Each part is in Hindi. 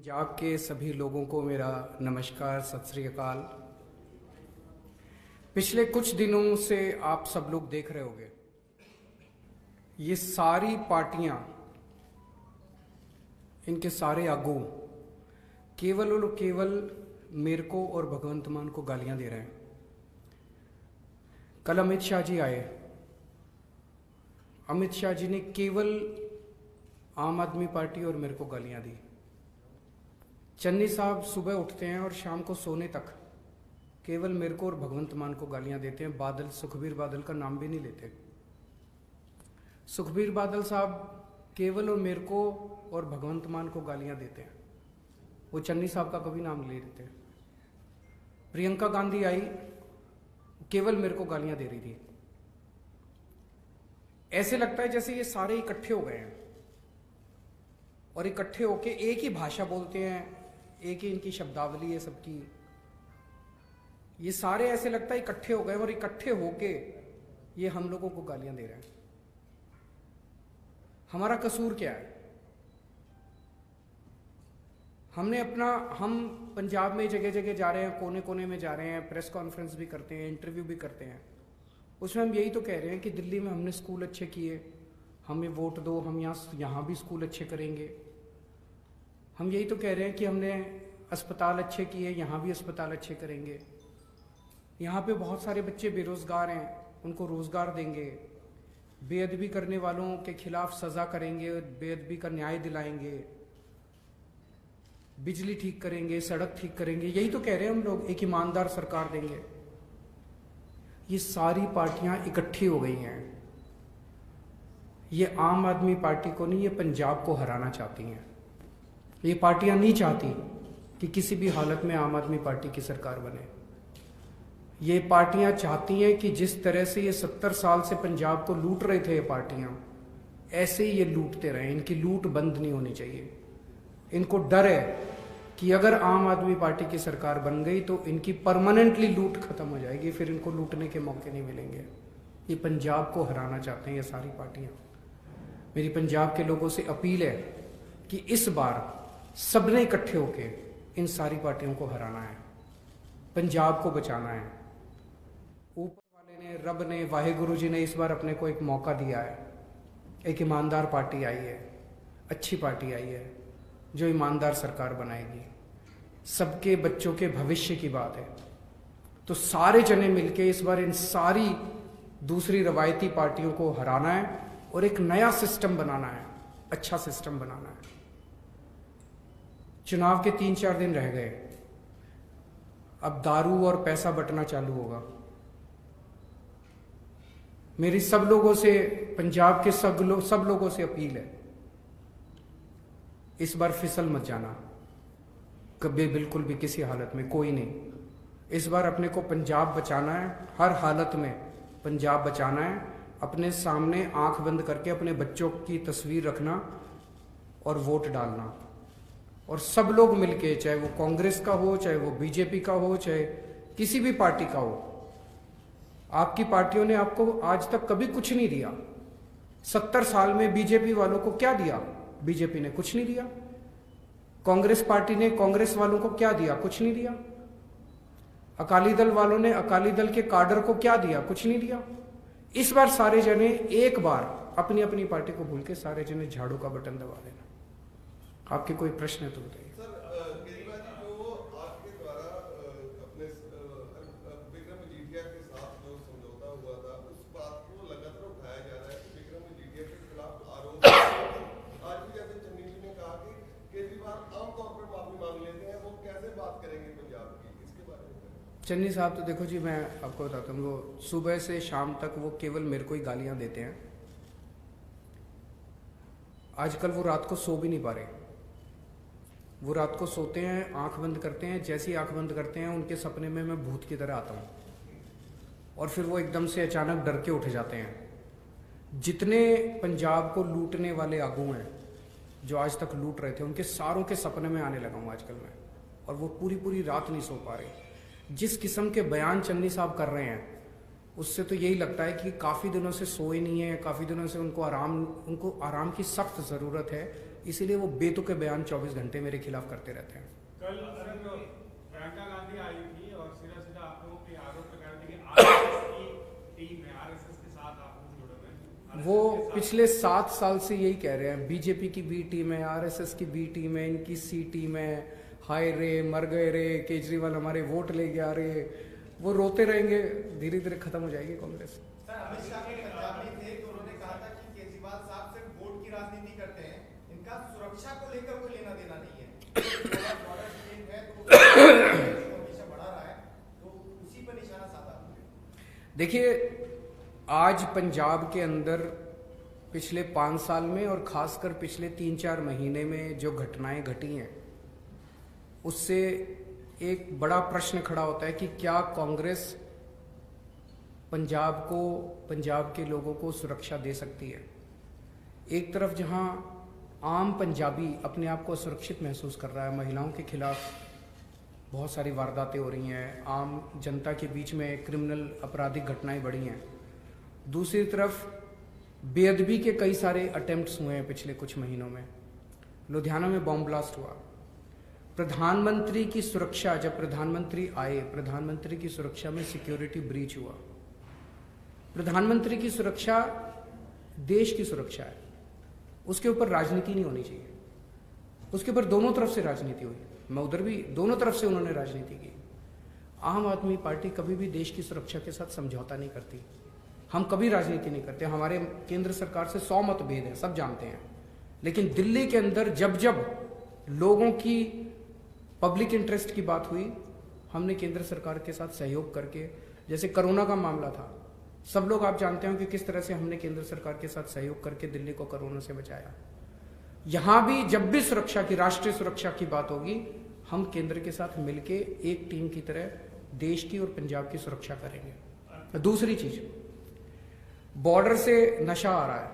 पंजाब के सभी लोगों को मेरा नमस्कार, सत श्री अकाल। पिछले कुछ दिनों से आप सब लोग देख रहे होंगे, ये सारी पार्टियां, इनके सारे आगू केवल और केवल मेरे को और भगवंत मान को गालियां दे रहे हैं। कल अमित शाह जी आए। अमित शाह जी ने केवल आम आदमी पार्टी और मेरे को गालियां दी। चन्नी साहब सुबह उठते हैं और शाम को सोने तक केवल मेरे को और भगवंत मान को गालियां देते हैं। बादल, सुखबीर बादल का नाम भी नहीं लेते। सुखबीर बादल साहब केवल और मेरे को और भगवंत मान को गालियां देते हैं, वो चन्नी साहब का कभी नाम नहीं लेते। प्रियंका गांधी आई, केवल मेरे को गालियां दे रही थी। ऐसे लगता है जैसे ये सारे इकट्ठे हो गए हैं और इकट्ठे होके एक ही भाषा बोलते हैं, एक ही इनकी शब्दावली है सबकी। ये सारे ऐसे लगता है इकट्ठे हो गए और इकट्ठे होके ये हम लोगों को गालियां दे रहे हैं। हमारा कसूर क्या है? हम पंजाब में जगह जगह जा रहे हैं, कोने कोने में जा रहे हैं, प्रेस कॉन्फ्रेंस भी करते हैं, इंटरव्यू भी करते हैं। उसमें हम यही तो कह रहे हैं कि दिल्ली में हमने स्कूल अच्छे किए, हमें वोट दो, हम यहाँ भी स्कूल अच्छे करेंगे। हम यही तो कह रहे हैं कि हमने अस्पताल अच्छे किए, यहाँ भी अस्पताल अच्छे करेंगे। यहाँ पे बहुत सारे बच्चे बेरोजगार हैं, उनको रोजगार देंगे। बेअदबी करने वालों के खिलाफ सजा करेंगे, बेअदबी का न्याय दिलाएंगे, बिजली ठीक करेंगे, सड़क ठीक करेंगे। यही तो कह रहे हैं हम लोग, एक ईमानदार सरकार देंगे। ये सारी पार्टियां इकट्ठी हो गई हैं। ये आम आदमी पार्टी को नहीं, ये पंजाब को हराना चाहती हैं। ये पार्टियां नहीं चाहती कि किसी भी हालत में आम आदमी पार्टी की सरकार बने। ये पार्टियां चाहती हैं कि जिस तरह से ये 70 साल से पंजाब को लूट रहे थे ये पार्टियां, ऐसे ही ये लूटते रहे। इनकी लूट बंद नहीं होनी चाहिए। इनको डर है कि अगर आम आदमी पार्टी की सरकार बन गई तो इनकी परमानेंटली लूट खत्म हो जाएगी, फिर इनको लूटने के मौके नहीं मिलेंगे। ये पंजाब को हराना चाहते हैं ये सारी पार्टियां। मेरी पंजाब के लोगों से अपील है कि इस बार सबने इकट्ठे होके इन सारी पार्टियों को हराना है, पंजाब को बचाना है। ऊपर वाले ने, रब ने, वाहेगुरु जी ने इस बार अपने को एक मौका दिया है। एक ईमानदार पार्टी आई है, अच्छी पार्टी आई है जो ईमानदार सरकार बनाएगी। सबके बच्चों के भविष्य की बात है। तो सारे जने मिलके इस बार इन सारी दूसरी रवायती पार्टियों को हराना है और एक नया सिस्टम बनाना है, अच्छा सिस्टम बनाना है। चुनाव के 3-4 दिन रह गए। अब दारू और पैसा बंटना चालू होगा। मेरी सब लोगों से, पंजाब के सब लोगों से अपील है, इस बार फिसल मत जाना कभी, बिल्कुल भी, किसी हालत में, कोई नहीं। इस बार अपने को पंजाब बचाना है, हर हालत में पंजाब बचाना है। अपने सामने आंख बंद करके अपने बच्चों की तस्वीर रखना और वोट डालना। और सब लोग मिलके, चाहे वो कांग्रेस का हो, चाहे वो बीजेपी का हो, चाहे किसी भी पार्टी का हो, आपकी पार्टियों ने आपको आज तक कभी कुछ नहीं दिया। 70 साल में बीजेपी वालों को क्या दिया? बीजेपी ने कुछ नहीं दिया। कांग्रेस पार्टी ने कांग्रेस वालों को क्या दिया? कुछ नहीं दिया। अकाली दल वालों ने अकाली दल के काडर को क्या दिया? कुछ नहीं दिया। इस बार सारे जने एक बार अपनी अपनी पार्टी को भूल के सारे जने झाड़ू का बटन दबा देना। आपके कोई प्रश्न है तो बताइए। चन्नी साहब तो देखो जी, मैं आपको बताता हूँ, वो सुबह से शाम तक वो केवल मेरे को ही गालियां देते हैं। आजकल वो रात को सो भी नहीं पा रहे। वो रात को सोते हैं, आंख बंद करते हैं, जैसे ही आंख बंद करते हैं उनके सपने में मैं भूत की तरह आता हूँ और फिर वो एकदम से अचानक डर के उठ जाते हैं। जितने पंजाब को लूटने वाले आगू हैं जो आज तक लूट रहे थे, उनके सारों के सपने में आने लगा हूँ आजकल मैं, और वो पूरी पूरी रात नहीं सो पा रहे। जिस किस्म के बयान चन्नी साहब कर रहे हैं उससे तो यही लगता है कि काफ़ी दिनों से सोए नहीं है, काफ़ी दिनों से उनको आराम की सख्त ज़रूरत है। इसीलिए वो बेतुके बयान 24 घंटे मेरे खिलाफ करते रहते हैं। कल प्रियंका गांधी आई थी और सीधा सीधा आप लोगों के आरोप लगा रही थी कि आरएसएस की टीम है, आरएसएस के साथ आप लोग जुड़े हुए हैं। वो पिछले 7 साल से यही कह रहे हैं, बीजेपी की बी टीम है, आरएसएस की बी टीम है, इनकी सी टीम है, हाय रे मर गए रे, केजरीवाल हमारे वोट ले गया रे। वो रोते रहेंगे, धीरे धीरे खत्म हो जाएगी कांग्रेस। अमित शाह के पंजाब में थे तो उन्होंने कहा था कि केजरीवाल साहब सिर्फ वोट की राजनीति करते हैं, इनका सुरक्षा को लेकर कोई लेना देना नहीं है। बॉर्डर स्टेट है तो हमेशा बढ़ा रहा है, तो उसी पर निशाना साधा। देखिए, आज पंजाब के अंदर पिछले 5 साल में और खासकर पिछले 3-4 महीने में जो घटनाएं घटी हैं, उससे एक बड़ा प्रश्न खड़ा होता है कि क्या कांग्रेस पंजाब को, पंजाब के लोगों को सुरक्षा दे सकती है। एक तरफ जहां आम पंजाबी अपने आप को सुरक्षित महसूस कर रहा है, महिलाओं के खिलाफ बहुत सारी वारदातें हो रही हैं, आम जनता के बीच में क्रिमिनल आपराधिक घटनाएं बढ़ी हैं। दूसरी तरफ बेअदबी के कई सारे अटेम्प्ट्स हुए हैं पिछले कुछ महीनों में। लुधियाना में बॉम्ब ब्लास्ट हुआ। प्रधानमंत्री की सुरक्षा, जब प्रधानमंत्री आए, प्रधानमंत्री की सुरक्षा में सिक्योरिटी ब्रीच हुआ। प्रधानमंत्री की सुरक्षा देश की सुरक्षा है, उसके ऊपर राजनीति नहीं होनी चाहिए। उसके ऊपर दोनों तरफ से राजनीति हुई, मैं उधर भी दोनों तरफ से उन्होंने राजनीति की। आम आदमी पार्टी कभी भी देश की सुरक्षा के साथ समझौता नहीं करती। हम कभी राजनीति नहीं करते। हमारे केंद्र सरकार से 100 मतभेद है, सब जानते हैं। लेकिन दिल्ली के अंदर जब जब लोगों की पब्लिक इंटरेस्ट की बात हुई, हमने केंद्र सरकार के साथ सहयोग करके, जैसे कोरोना का मामला था, सब लोग आप जानते हो कि किस तरह से हमने केंद्र सरकार के साथ सहयोग करके दिल्ली को कोरोना से बचाया। यहां भी जब भी सुरक्षा की, राष्ट्रीय सुरक्षा की बात होगी, हम केंद्र के साथ मिलके एक टीम की तरह देश की और पंजाब की सुरक्षा करेंगे। दूसरी चीज, बॉर्डर से नशा आ रहा है,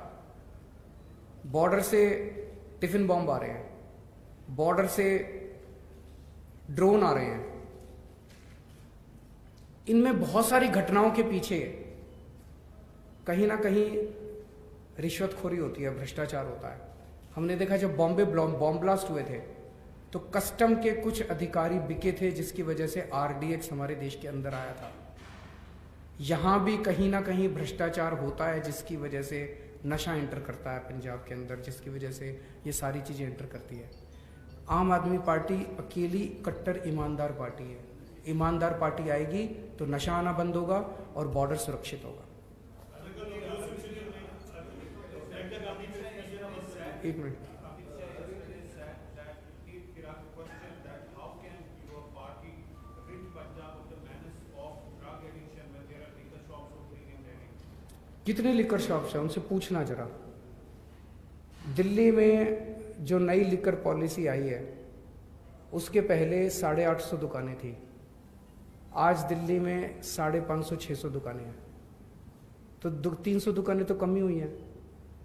बॉर्डर से टिफिन बॉम्ब आ रहे हैं, बॉर्डर से ड्रोन आ रहे हैं। इनमें बहुत सारी घटनाओं के पीछे कहीं ना कहीं रिश्वतखोरी होती है, भ्रष्टाचार होता है। हमने देखा जब बॉम्बे बॉम्ब ब्लास्ट हुए थे तो कस्टम के कुछ अधिकारी बिके थे, जिसकी वजह से आरडीएक्स हमारे देश के अंदर आया था। यहां भी कहीं ना कहीं भ्रष्टाचार होता है, जिसकी वजह से नशा एंटर करता है पंजाब के अंदर, जिसकी वजह से ये सारी चीजें एंटर करती है। आम आदमी पार्टी अकेली कट्टर ईमानदार पार्टी है। ईमानदार पार्टी आएगी तो नशा आना बंद होगा और बॉर्डर सुरक्षित होगा। एक मिनट, कितने लिकर शॉप्स हैं उनसे पूछना जरा। दिल्ली में जो नई लिकर पॉलिसी आई है उसके पहले 850 दुकानें थी, आज दिल्ली में 550-600 दुकानें हैं, तो 300 दुकानें तो कम ही हुई हैं।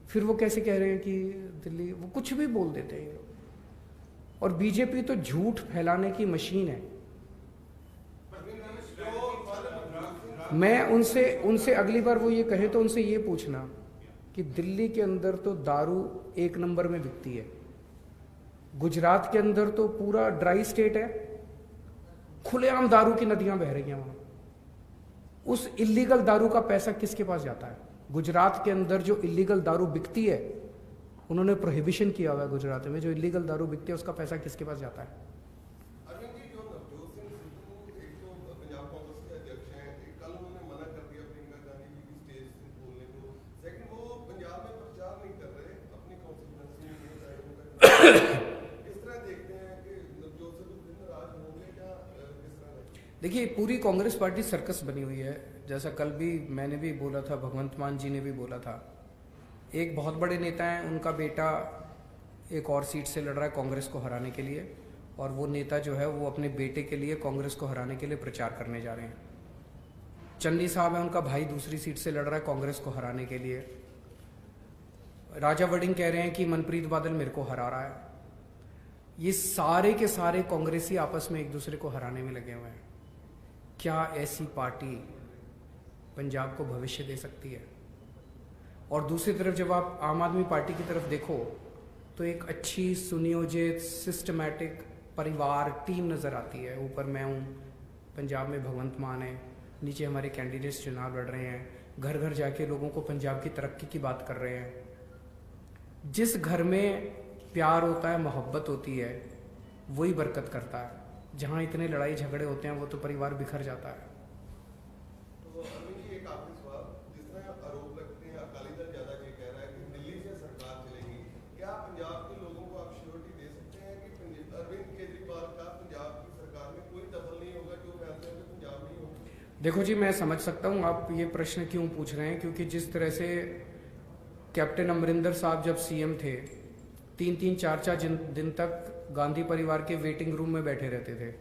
फिर वो कैसे कह रहे हैं कि दिल्ली, वो कुछ भी बोल देते हैं। और बीजेपी तो झूठ फैलाने की मशीन है। मैं उनसे अगली बार वो ये कहे तो उनसे ये पूछना कि दिल्ली के अंदर तो दारू 1 नंबर में बिकती है, गुजरात के अंदर तो पूरा ड्राई स्टेट है, खुलेआम दारू की नदियां बह रही हैं वहां। उस इलीगल दारू का पैसा किसके पास जाता है? गुजरात के अंदर जो इलीगल दारू बिकती है, उन्होंने प्रोहिबिशन किया हुआ है गुजरात में, जो इलीगल दारू बिकती है उसका पैसा किसके पास जाता है? देखिए, पूरी कांग्रेस पार्टी सर्कस बनी हुई है। जैसा कल भी मैंने भी बोला था, भगवंत मान जी ने भी बोला था। एक बहुत बड़े नेता हैं, उनका बेटा एक और सीट से लड़ रहा है कांग्रेस को हराने के लिए, और वो नेता जो है वो अपने बेटे के लिए कांग्रेस को हराने के लिए प्रचार करने जा रहे हैं। चन्नी साहब है, उनका भाई दूसरी सीट से लड़ रहा है कांग्रेस को हराने के लिए। राजा वड़िंग कह रहे हैं कि मनप्रीत बादल मेरे को हरा रहा है। ये सारे के सारे कांग्रेसी आपस में एक दूसरे को हराने में लगे हुए हैं। क्या ऐसी पार्टी पंजाब को भविष्य दे सकती है? और दूसरी तरफ जब आप आम आदमी पार्टी की तरफ देखो तो एक अच्छी सुनियोजित सिस्टमैटिक परिवार टीम नज़र आती है। ऊपर मैं हूँ, पंजाब में भगवंत मान है, नीचे हमारे कैंडिडेट्स चुनाव लड़ रहे हैं, घर घर जाके लोगों को पंजाब की तरक्की की बात कर रहे हैं। जिस घर में प्यार होता है, मोहब्बत होती है, वही बरकत करता है। जहाँ इतने लड़ाई झगड़े होते हैं वो तो परिवार बिखर जाता है। तो अरविंद जी, एक आखिरी सवाल, जिस तरह आरोप लगते हैं, अकाली दल ज्यादा ये कह रहा है कि दिल्ली से सरकार चलेगी, क्या पंजाब के लोगों को आप श्योरिटी दे सकते हैं कि अरविंद केजरीवाल का पंजाब की सरकार में कोई दखल नहीं होगा, जो फैसले होंगे पंजाब नहीं होगा? देखो जी, मैं समझ सकता हूँ आप ये प्रश्न क्यों पूछ रहे हैं, क्योंकि जिस तरह से कैप्टन अमरिंदर साहब जब सीएम थे, 3-3, 4-4 दिन तक गांधी परिवार के वेटिंग रूम में बैठे रहते थे।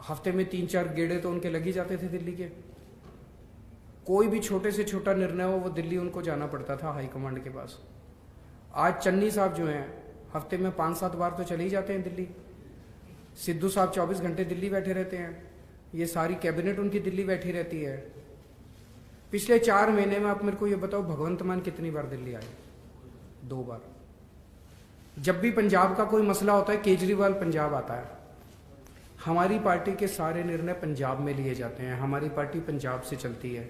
हफ्ते में 3-4 गेड़े तो उनके लग ही जाते थे दिल्ली के। कोई भी छोटे से छोटा निर्णय हो, वो दिल्ली उनको जाना पड़ता था हाईकमांड के पास। आज चन्नी साहब जो हैं, हफ्ते में 5-7 बार तो चले ही जाते हैं दिल्ली। सिद्धू साहब 24 घंटे दिल्ली बैठे रहते हैं। ये सारी कैबिनेट उनकी दिल्ली बैठी रहती है। पिछले 4 महीने में आप मेरे को ये बताओ, भगवंत मान कितनी बार दिल्ली आए? 2 बार। जब भी पंजाब का कोई मसला होता है, केजरीवाल पंजाब आता है। हमारी पार्टी के सारे निर्णय पंजाब में लिए जाते हैं। हमारी पार्टी पंजाब से चलती है,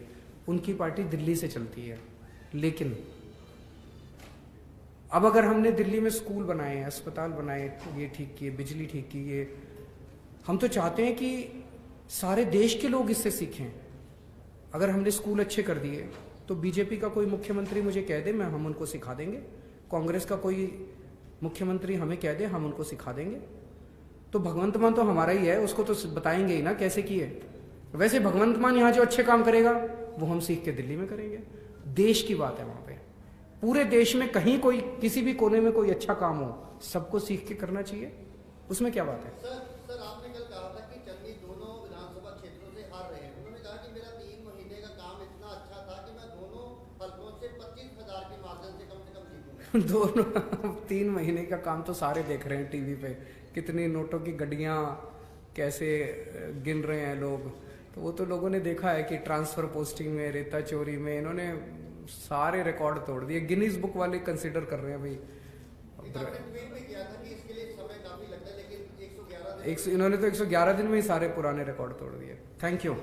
उनकी पार्टी दिल्ली से चलती है। लेकिन अब अगर हमने दिल्ली में स्कूल बनाए हैं, अस्पताल बनाए, ये ठीक किए, बिजली ठीक की, ये हम तो चाहते हैं कि सारे देश के लोग इससे सीखें। अगर हमने स्कूल अच्छे कर दिए तो बीजेपी का कोई मुख्यमंत्री मुझे कह दे, हम उनको सिखा देंगे। कांग्रेस का कोई मुख्यमंत्री हमें कह दे, हम उनको सिखा देंगे। तो भगवंत मान तो हमारा ही है, उसको तो बताएंगे ही ना कैसे किए। वैसे भगवंत मान यहाँ जो अच्छे काम करेगा वो हम सीख के दिल्ली में करेंगे। देश की बात है वहां पे, पूरे देश में कहीं कोई किसी भी कोने में कोई अच्छा काम हो, सबको सीख के करना चाहिए। उसमें क्या बात है? सर आपने कल कहा था कि चन्नी दोनों विधानसभा क्षेत्रों से हार रहे हैं। उन्होंने कहा कि मेरा 3 महीने का काम इतना अच्छा था कि मैं दोनों हलकों से 25,000 के मार्जिन से कम जीतूंगा। दोनों 3 महीने का काम तो सारे देख रहे हैं टीवी पे, कितनी नोटों की गड्डियां कैसे गिन रहे हैं लोग। तो वो तो लोगों ने देखा है कि ट्रांसफर पोस्टिंग में, रेता चोरी में इन्होंने सारे रिकॉर्ड तोड़ दिए। गिनीज बुक वाले कंसिडर कर रहे हैं भाई। इन्होंने तो 111 दिन में ही सारे पुराने रिकॉर्ड तोड़ दिए। Thank you.